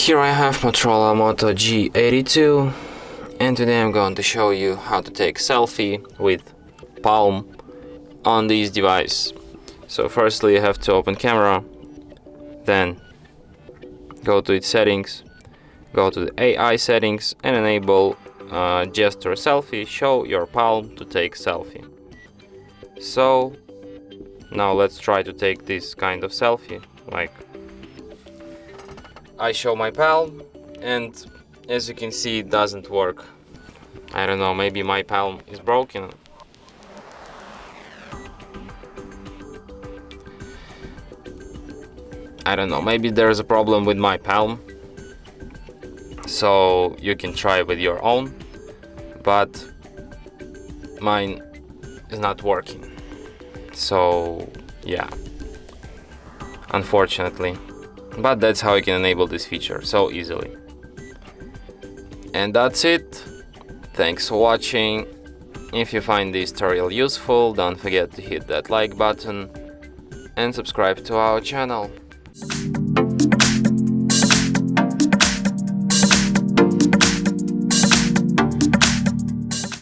Here I have Motorola Moto G82, and today I'm going to show you how to take selfie with palm on this device. So firstly you have to open camera, then go to its settings, go to the AI settings and enable gesture selfie, show your palm to take selfie. So now let's try to take this kind of selfie. Like, I show my palm and as you can see it doesn't work. I don't know, maybe my palm is broken. I don't know, maybe there's a problem with my palm. So you can try with your own, but mine is not working. So yeah, unfortunately. But that's how you can enable this feature so easily. And that's it. Thanks for watching. If you find this tutorial useful, don't forget to hit that like button and subscribe to our channel.